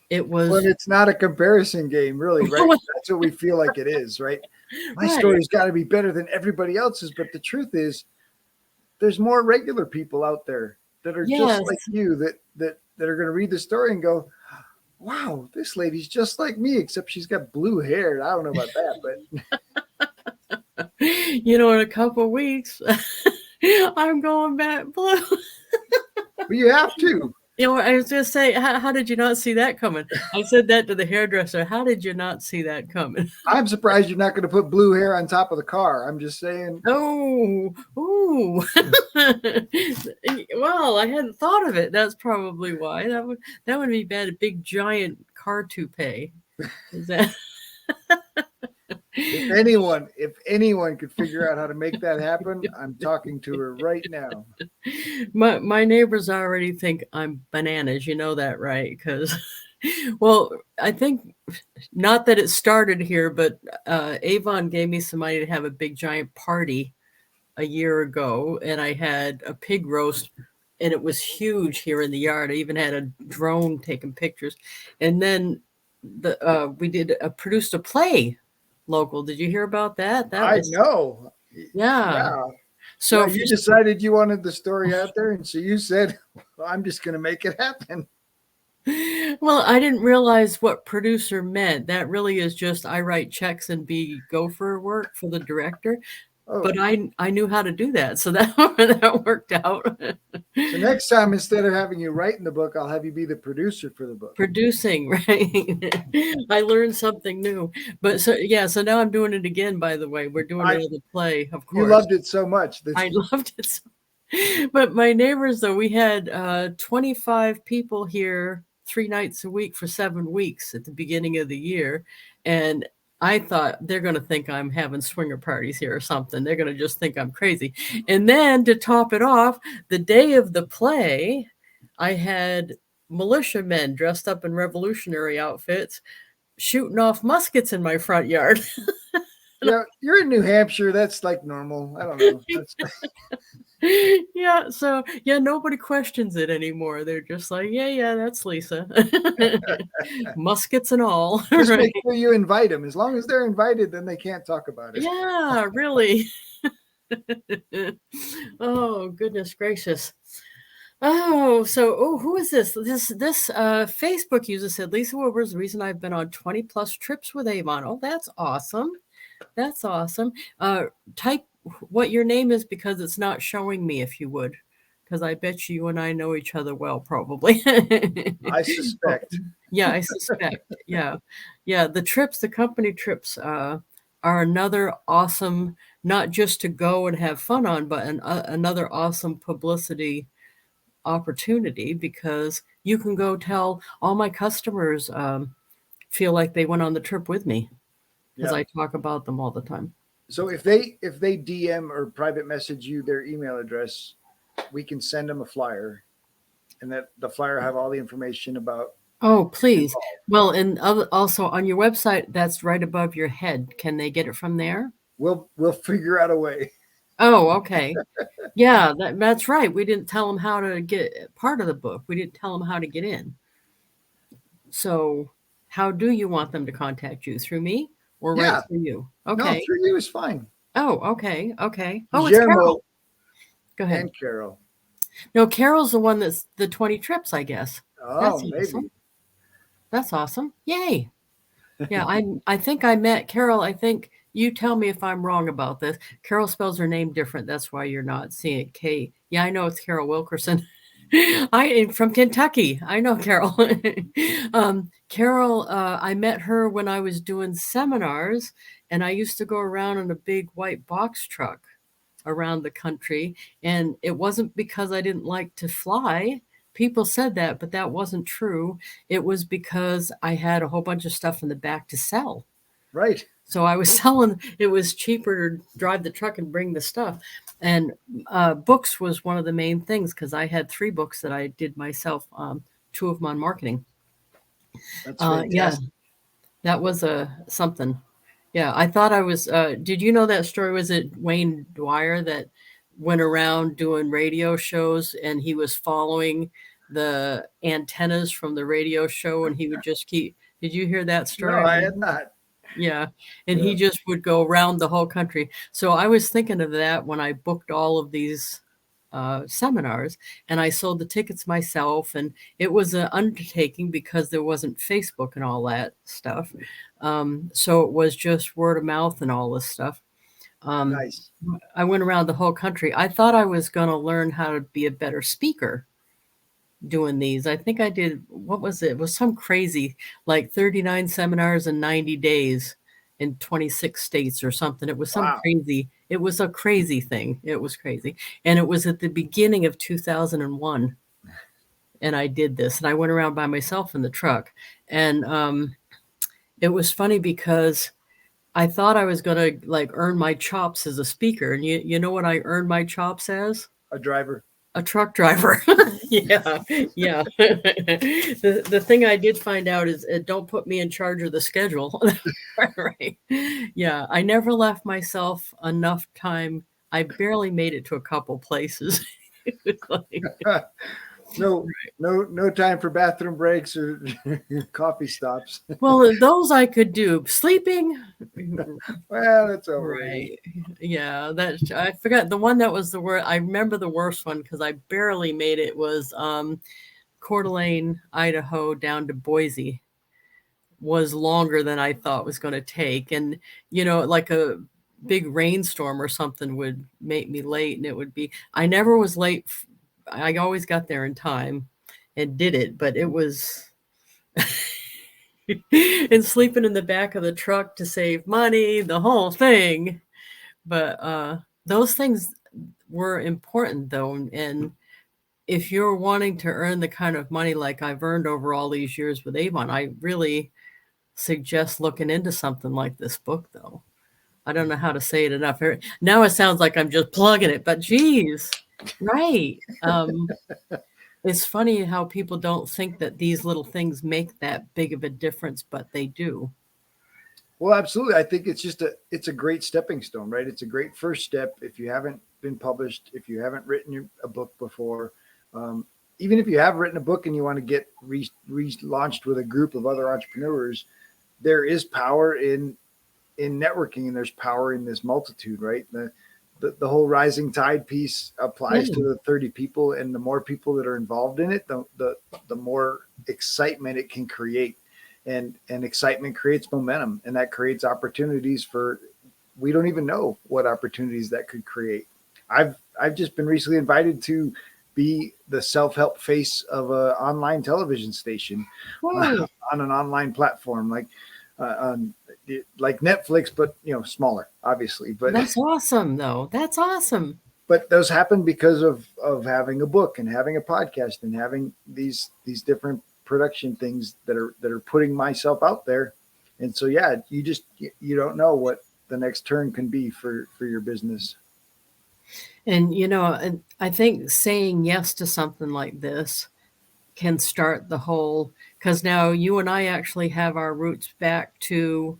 It was. But it's not a comparison game, really, right? That's what we feel like it is, right? My story's got to be better than everybody else's. But the truth is, there's more regular people out there that are just like you, that are going to read the story and go, wow, this lady's just like me, except she's got blue hair. I don't know about that, but in a couple of weeks, I'm going back blue. But you have to. I was just saying, how did you not see that coming? I said that to the hairdresser. How did you not see that coming? I'm surprised you're not going to put blue hair on top of the car. I'm just saying. Oh, ooh. Well, I hadn't thought of it. That's probably why. That would be bad. A big giant car toupee. Is that? If anyone could figure out how to make that happen, I'm talking to her right now. My neighbors already think I'm bananas. You know that, right? Because, well, I think not that it started here, but Avon gave me some money to have a big giant party a year ago, and I had a pig roast, and it was huge here in the yard. I even had a drone taking pictures, and then we produced a play. Local. Did you hear about that? I know. Yeah. So you decided you wanted the story out there, and so you said, well, I'm just going to make it happen. Well, I didn't realize what producer meant. That really is just I write checks and be gopher work for the director. Oh, But I knew how to do that, so that that worked out. so next time, instead of having you write in the book, I'll have you be the producer for the book. Producing, right? I learned something new. But so yeah, so now I'm doing it again, by the way. We're doing I another play, of You course. loved it so much that I loved it so but my neighbors, though, we had 25 people here 3 nights a week for 7 weeks at the beginning of the year. And I thought they're going to think I'm having swinger parties here or something. They're going to just think I'm crazy. And then to top it off, the day of the play, I had militiamen dressed up in revolutionary outfits shooting off muskets in my front yard. yeah, you're in New Hampshire. That's like normal. I don't know. That's Yeah, so yeah, nobody questions it anymore. They're just like, yeah, that's Lisa. Muskets and all, just right? make sure you invite them. As long as they're invited, then they can't talk about it. Yeah, really. Oh, goodness gracious. Oh, who is this? This Facebook user said Lisa Wilbur is the reason I've been on 20 plus trips with Avon. Oh, that's awesome. That's awesome. Type what your name is because it's not showing me, if you would, because I bet you and I know each other well, probably. I suspect. Yeah, I suspect. Yeah. Yeah. The company trips are another awesome, not just to go and have fun on, but another awesome publicity opportunity because you can go tell all my customers feel like they went on the trip with me because Yeah. I talk about them all the time. So if they DM or private message you their email address, we can send them a flyer, and that the flyer have all the information about Oh, please. involved. Well, and also on your website, that's right above your head. Can they get it from there? We'll figure out a way. Oh, okay. Yeah, that's right. We didn't tell them how to get part of the book. We didn't tell them how to get in. So, how do you want them to contact you? Through me or right Yeah. through you? No, Okay. through you is fine. Oh, okay. Okay. Oh, it's Guillermo Carol. Go ahead. and Carol. No, Carol's the one that's the 20 trips, I guess. That's Oh, maybe. awesome. That's awesome. Yay. Yeah, I think I met Carol. I think you tell me if I'm wrong about this. Carol spells her name different. That's why you're not seeing it. K. Yeah, I know it's Carol Wilkerson. I am from Kentucky. I know Carol. Carol, I met her when I was doing seminars, and I used to go around in a big white box truck around the country. And it wasn't because I didn't like to fly. People said that, but that wasn't true. It was because I had a whole bunch of stuff in the back to sell. Right. So I was selling, it was cheaper to drive the truck and bring the stuff. And books was one of the main things because I had 3 books that I did myself, 2 of them on marketing. That's Yeah, fantastic. that was something. Yeah, I thought I was. Did you know that story? Was it Wayne Dwyer that went around doing radio shows and he was following the antennas from the radio show and he would just keep. Did you hear that No, story? I had not. Yeah, and he Yeah. just would go around the whole country. So I was thinking of that when I booked all of these seminars, and I sold the tickets myself, and it was an undertaking because there wasn't Facebook and all that stuff. So it was just word of mouth and all this stuff. Um, Nice. I went around the whole country. I thought I was going to learn how to be a better speaker doing these. I think I did, what was it? It was some crazy, like 39 seminars in 90 days in 26 states or something. It was some Wow. crazy, it was a crazy thing. It was crazy. And it was at the beginning of 2001. And I did this and I went around by myself in the truck. And it was funny because I thought I was going to like earn my chops as a speaker. And you know what I earned my chops as? A driver. A truck driver. Yeah, yeah. The thing I did find out is don't put me in charge of the schedule. Right. Yeah, I never left myself enough time. I barely made it to a couple places. It was like, No time for bathroom breaks or coffee stops. well, those I could do. Sleeping, Well, it's over. right. Yeah, that I forgot the one that was the worst. I remember the worst one because I barely made it was Coeur d'Alene, Idaho, down to Boise was longer than I thought was going to take. And, like a big rainstorm or something would make me late, and it would be, I never was late. I always got there in time and did it, but it was, and sleeping in the back of the truck to save money, the whole thing. But those things were important though. And if you're wanting to earn the kind of money like I've earned over all these years with Avon, I really suggest looking into something like this book though. I don't know how to say it enough. Now it sounds like I'm just plugging it, but geez, right. It's funny how people don't think that these little things make that big of a difference, but they do. Well, absolutely. I think it's a great stepping stone, right? It's a great first step. If you haven't been published, if you haven't written a book before, even if you have written a book and you want to get relaunched with a group of other entrepreneurs, there is power in networking, and there's power in this multitude, right? The whole rising tide piece applies to the 30 people, and the more people that are involved in it, the more excitement it can create, and excitement creates momentum, and that creates opportunities for, we don't even know what opportunities that could create. I've just been recently invited to be the self-help face of an online television station on an online platform, like Netflix, but smaller, obviously. But that's awesome, though. That's awesome. But those happen because of having a book and having a podcast and having these different production things that are putting myself out there. And so, yeah, you don't know what the next turn can be for your business. And and I think saying yes to something like this can start the whole, because now you and I actually have our roots back to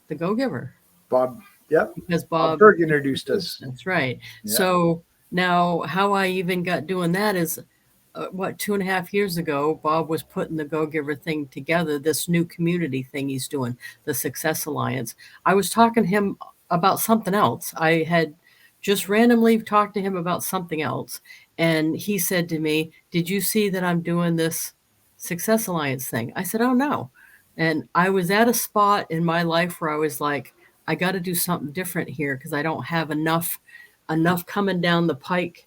the Go-Giver. Bob, yep. Because Bob Berg introduced us. That's right. Yeah. So now how I even got doing that is, 2.5 years ago, Bob was putting the Go-Giver thing together, this new community thing he's doing, the Success Alliance. I was talking to him about something else. I had just randomly talked to him about something else. And he said to me, "Did you see that I'm doing this Success Alliance thing?" I said, "Oh, no." And I was at a spot in my life where I was like, I got to do something different here, because I don't have enough coming down the pike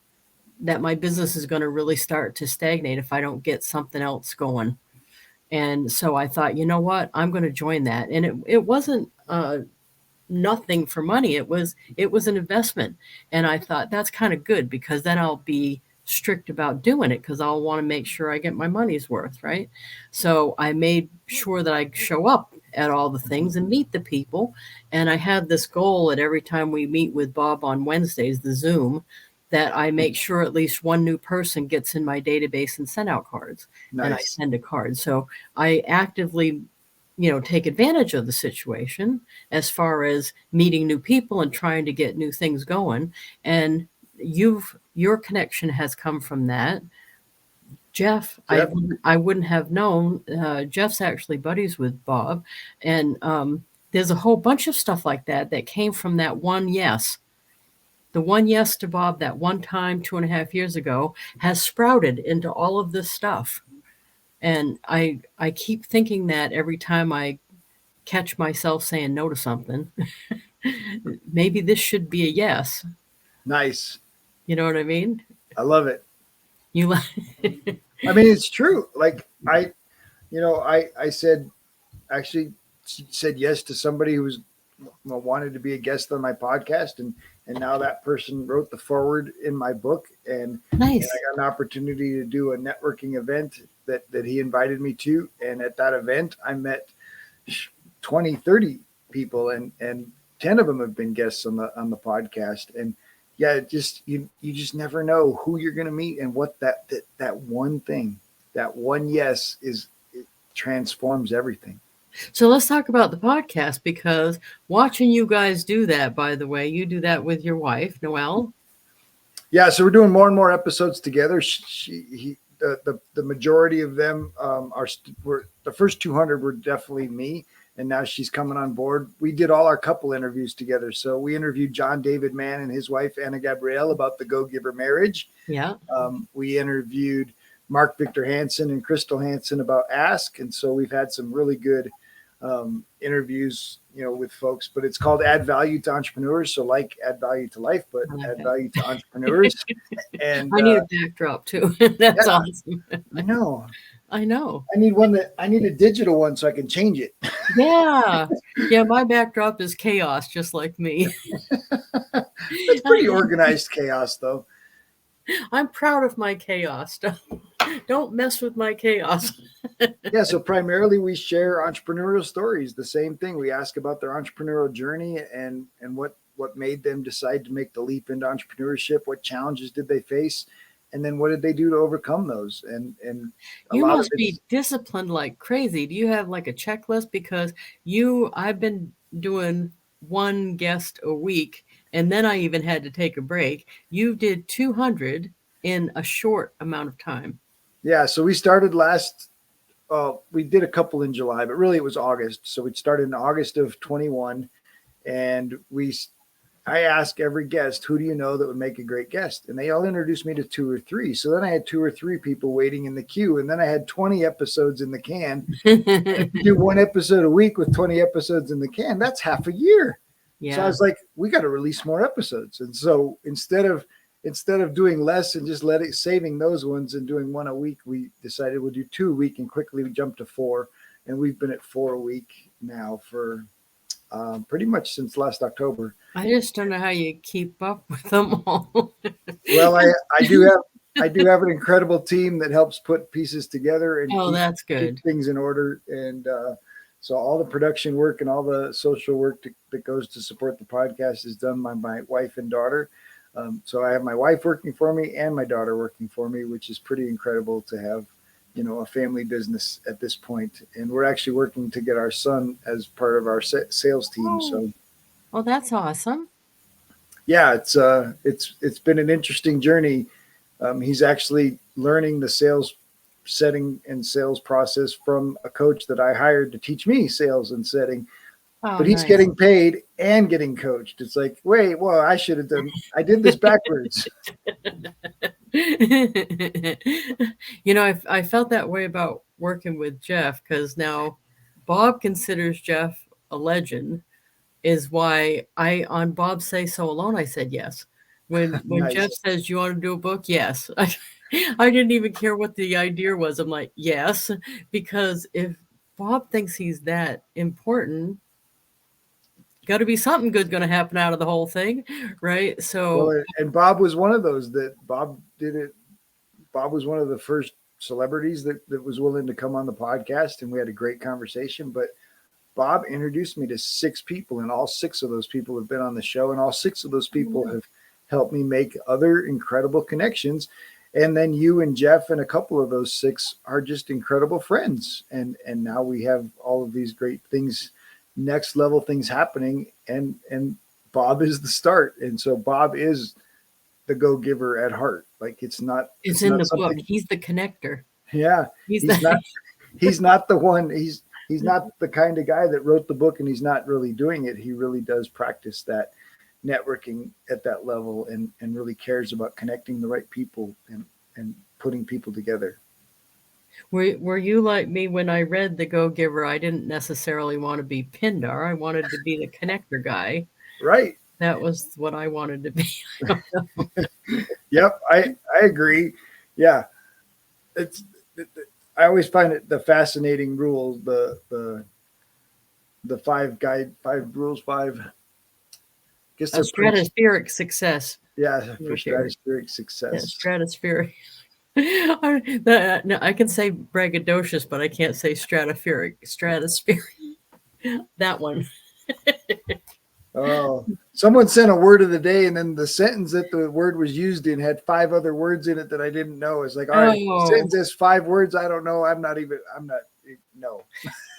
that my business is going to really start to stagnate if I don't get something else going. And so I thought, you know what, I'm going to join that. And it wasn't nothing for money. It was an investment. And I thought that's kind of good, because then I'll be strict about doing it, because I'll want to make sure I get my money's worth, right? So I made sure that I show up at all the things and meet the people. And I had this goal that every time we meet with Bob on Wednesdays, the Zoom, that I make sure at least one new person gets in my database and send out cards. Nice. And I send a card. So I actively, take advantage of the situation as far as meeting new people and trying to get new things going. And your connection has come from that. Jeff, Yep. I wouldn't have known. Jeff's actually buddies with Bob. And there's a whole bunch of stuff like that came from that one yes. The one yes to Bob that one time 2.5 years ago has sprouted into all of this stuff. And I keep thinking that every time I catch myself saying no to something, maybe this should be a yes. Nice. You know what I mean? I love it. You I mean, it's true. Like I said yes to somebody who was wanted to be a guest on my podcast, and now that person wrote the foreword in my book, and, nice. And I got an opportunity to do a networking event that he invited me to, and at that event I met 20, 30 people, and 10 of them have been guests on the podcast. And yeah, you just never know who you're going to meet, and what that one thing, that one yes it transforms everything. So let's talk about the podcast, because watching you guys do that, by the way, you do that with your wife, Noelle. Yeah. So we're doing more and more episodes together. The majority of them were the first 200 were definitely me. And now she's coming on board. We did all our couple interviews together. So we interviewed John David Mann and his wife, Anna Gabrielle, about the Go-Giver marriage. Yeah. We interviewed Mark Victor Hansen and Crystal Hansen about Ask. And so we've had some really good interviews, with folks, but it's called Add Value to Entrepreneurs. So like add value to life, but I like add that. value to entrepreneurs. And I need a backdrop too. That's yeah, awesome. I know. I know. I need a digital one so I can change it. Yeah. Yeah, my backdrop is chaos, just like me. That's pretty organized chaos though. I'm proud of my chaos. Don't mess with my chaos. Yeah, so primarily we share entrepreneurial stories. The same thing. We ask about their entrepreneurial journey and what made them decide to make the leap into entrepreneurship. What challenges did they face, and then what did they do to overcome those? And a You lot of must be it's disciplined like crazy. Do you have like a checklist? Because I've been doing one guest a week, and then I even had to take a break. You did 200 in a short amount of time. yeah. So we started last. We did a couple in July, but really it was August. So we started in August of 21, and I ask every guest, who do you know that would make a great guest? And they all introduced me to two or three. So then I had two or three people waiting in the queue. And then I had 20 episodes in the can. If you do one episode a week with 20 episodes in the can, that's half a year. So I Yeah. was like, we got to release more episodes. And so instead of doing less and just saving those ones and doing one a week, we decided we'll do 2 a week and quickly we jumped to 4. And we've been at 4 a week now for pretty much since last October. I just don't know how you keep up with them all. Well, I do have an incredible team that helps put pieces together and Oh, that's keep good. things in order. And so all the production work and all the social work that goes to support the podcast is done by my wife and daughter. So I have my wife working for me and my daughter working for me, which is pretty incredible to have, a family business at this point. And we're actually working to get our son as part of our sales team. Oh, So well, that's awesome. yeah, it's been an interesting journey. He's actually learning the sales setting and sales process from a coach that I hired to teach me sales and setting. Oh, But he's nice. getting paid and getting coached. It's like, wait, well, I did this backwards. I felt that way about working with Jeff because now Bob considers Jeff a legend, is why on Bob Say So Alone, I said yes. When Jeff Nice. says, you want to do a book? Yes. I didn't even care what the idea was. I'm like, yes, because if Bob thinks he's that important, got to be something good going to happen out of the whole thing, right? So, Well, and Bob was one of those that Bob did it. Bob was one of the first celebrities that was willing to come on the podcast, and we had a great conversation. But Bob introduced me to 6 people, and all 6 of those people have been on the show, and all 6 of those people have helped me make other incredible connections. And then you and Jeff and a couple of those 6 are just incredible friends. And now we have all of these great things, next level things happening, and Bob is the start. And so Bob is the go giver at heart. Like it's it's in not the book. something. He's the connector. Yeah, He's he's the not he's not the one. He's not the kind of guy that wrote the book and he's not really doing it. He really does practice that networking at that level and really cares about connecting the right people and putting people together. Were you like me when I read The Go Giver? I didn't necessarily want to be Pindar. I wanted to be the connector guy. Right. That was what I wanted to be. Yep. I agree. Yeah. It's, I always find it the fascinating rules, the 5 rules, 5, I guess A they're pretty, stratospheric success. yeah, for Right here. stratospheric Yeah, success. stratospheric. No, I can say braggadocious, but I can't say stratospheric. Stratospheric. That one. Oh, someone sent a word of the day, and then the sentence that the word was used in had 5 other words in it that I didn't know. It's like, all right, the Oh, sentence has 5 words. I don't know. I'm not, no.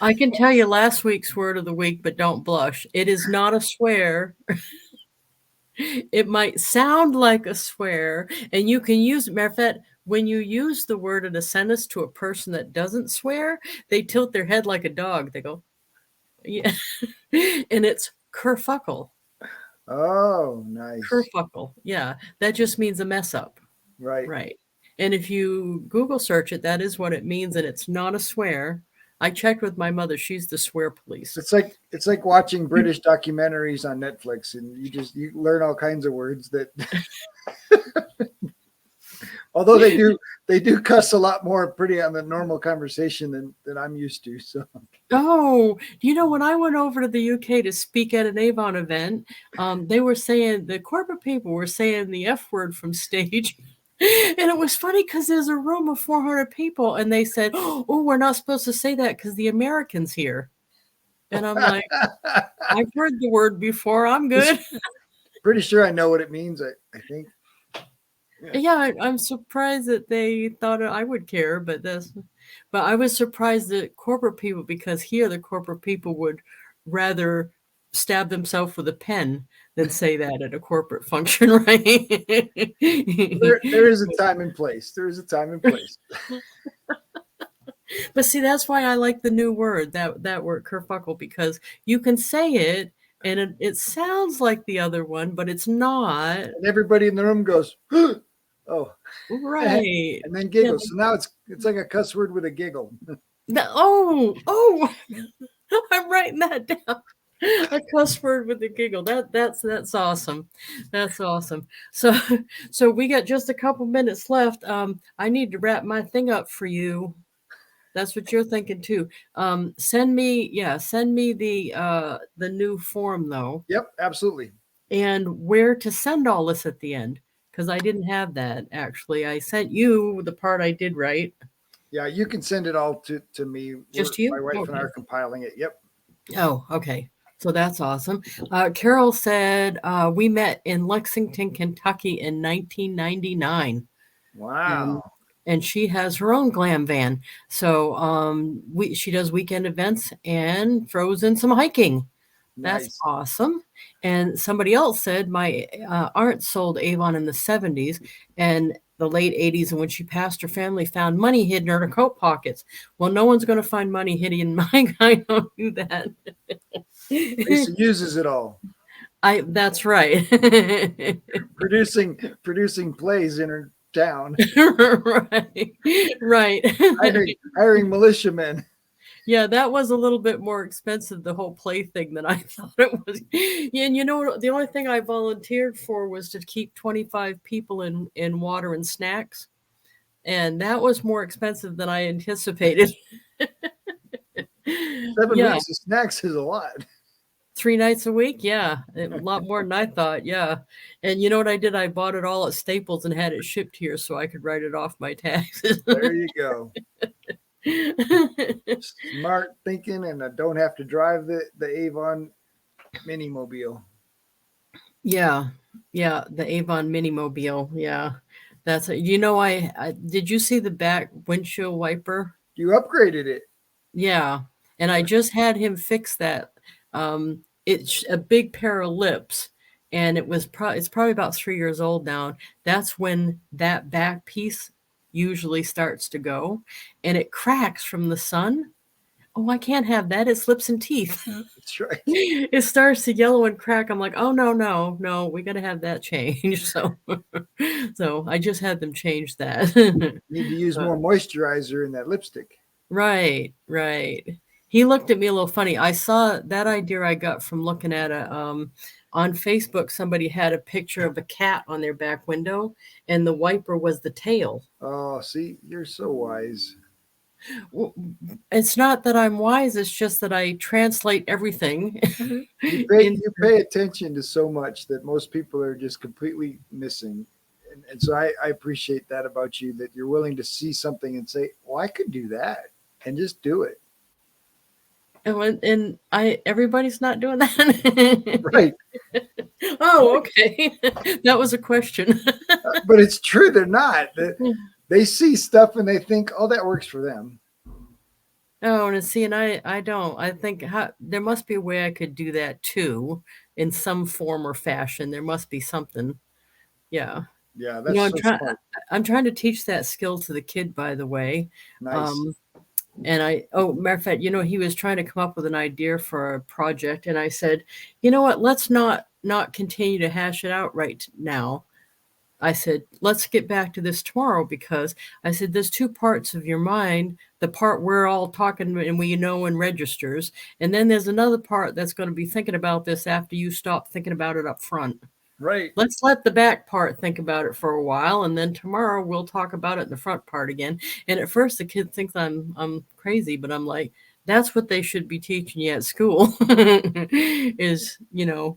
I can tell you last week's word of the week, but don't blush. It is not a swear. It might sound like a swear, and you can use, matter of fact, when you use the word in a sentence to a person that doesn't swear, they tilt their head like a dog. They go, yeah. And it's kerfuckle. Oh, nice. Kerfuckle. Yeah. That just means a mess up. Right. Right. And if you Google search it, that is what it means, and it's not a swear. I checked with my mother; she's the swear police. It's like watching British documentaries on Netflix, and you learn all kinds of words that. Although they do cuss a lot more pretty on the normal conversation than I'm used to. So Oh, when I went over to the UK to speak at an Avon event, they were saying the corporate people were saying the F word from stage. And it was funny because there's a room of 400 people, and they said, "Oh, we're not supposed to say that because the American's here." And I'm like, I've heard the word before. I'm good. pretty sure I know what it means. I think. Yeah, I'm surprised that they thought I would care, but I was surprised that corporate people, because here the corporate people would rather stab themselves with a pen than say that at a corporate function, right? There is a time and place. There is a time and place. But see, that's why I like the new word, that word kerfuckle, because you can say it and it sounds like the other one, but it's not. And everybody in the room goes, "Oh, right," and then giggles. So now it's like a cuss word with a giggle. Oh, I'm writing that down. A cuss word with a giggle. That's awesome. That's awesome. So we got just a couple minutes left. I need to wrap my thing up for you. That's what you're thinking too. Send me the new form though. Yep, absolutely. And where to send all this at the end, because I didn't have that actually. I sent you the part I did right. Yeah, you can send it all to me. Just to you? My wife Okay. and I are compiling it. Yep. Oh, okay. So that's awesome. Carol said we met in Lexington, Kentucky in 1999. Wow. And she has her own glam van. So she does weekend events and throws in some hiking. That's Nice. awesome. And somebody else said my aunt sold Avon in the 70s and the late 80s, and when she passed, her family found money hidden in her coat pockets. Well, no one's going to find money hidden in mine. I don't do that. Lisa uses it all. That's right. producing plays in her town. right. hiring militiamen. Yeah, that was a little bit more expensive, the whole play thing, than I thought it was. Yeah, and the only thing I volunteered for was to keep 25 people in water and snacks. And that was more expensive than I anticipated. 7 weeks of snacks is a lot. 3 nights a week? Yeah, a lot more than I thought. Yeah. And you know what I did? I bought it all at Staples and had it shipped here so I could write it off my taxes. There you go. Smart thinking, and I don't have to drive the Avon Minimobile. Yeah, the Avon Minimobile. Yeah, that's it. I did you see the back windshield wiper? You upgraded it. Yeah, and I just had him fix that. It's a big pair of lips, and it's probably about 3 years old now. That's when that back piece usually starts to go, and it cracks from the sun. Oh, I can't have that. It slips in teeth. That's right. It starts to yellow and crack. I'm like, oh no, we got to have that changed. So I just had them change that. Need to use more moisturizer in that lipstick. Right. He looked at me a little funny. I saw that idea I got from looking at on Facebook. Somebody had a picture of a cat on their back window, and the wiper was the tail. Oh, see, you're so wise. It's not that I'm wise. It's just that I translate everything. You pay attention to so much that most people are just completely missing. And so I appreciate that about you, that you're willing to see something and say, well, I could do that, and just do it. And everybody's not doing that. Right. Oh, okay. That was a question. But it's true. They're not. They see stuff and they think, oh, that works for them. Oh, and see, and I don't. I think there must be a way I could do that too, in some form or fashion. There must be something. Yeah. Yeah, that's smart. I'm trying to teach that skill to the kid, by the way. Nice. And matter of fact, he was trying to come up with an idea for a project, and I said, you know what? Let's not continue to hash it out right now. I said, let's get back to this tomorrow, because I said, there's two parts of your mind, the part we're all talking and we know and registers. And then there's another part that's going to be thinking about this after you stop thinking about it up front. Right. Let's let the back part think about it for a while, and then tomorrow we'll talk about it in the front part again. And at first the kid thinks I'm crazy, but I'm like, that's what they should be teaching you at school is,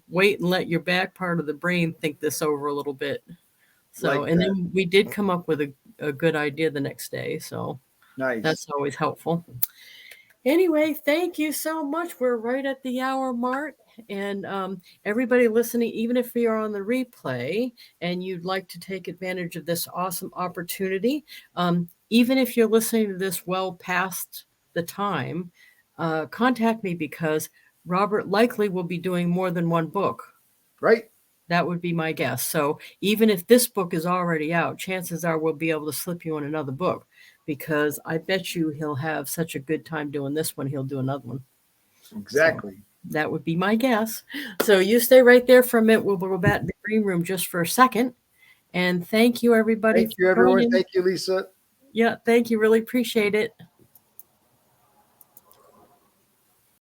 wait and let your back part of the brain think this over a little bit. So, Like and that. then we did come up with a good idea the next day. So Nice. that's always helpful. Anyway, thank you so much. We're right at the hour mark. And everybody listening, even if you're on the replay and you'd like to take advantage of this awesome opportunity, even if you're listening to this well past the time, contact me, because Robert likely will be doing more than one book. Right. That would be my guess. So even if this book is already out, chances are we'll be able to slip you in another book, because I bet you he'll have such a good time doing this one, he'll do another one. Exactly. So that would be my guess. So you stay right there for a minute. We'll go back to the green room just for a second. And thank you, everybody. Thank you, everyone. Thank you, Lisa. Yeah, thank you. Really appreciate it.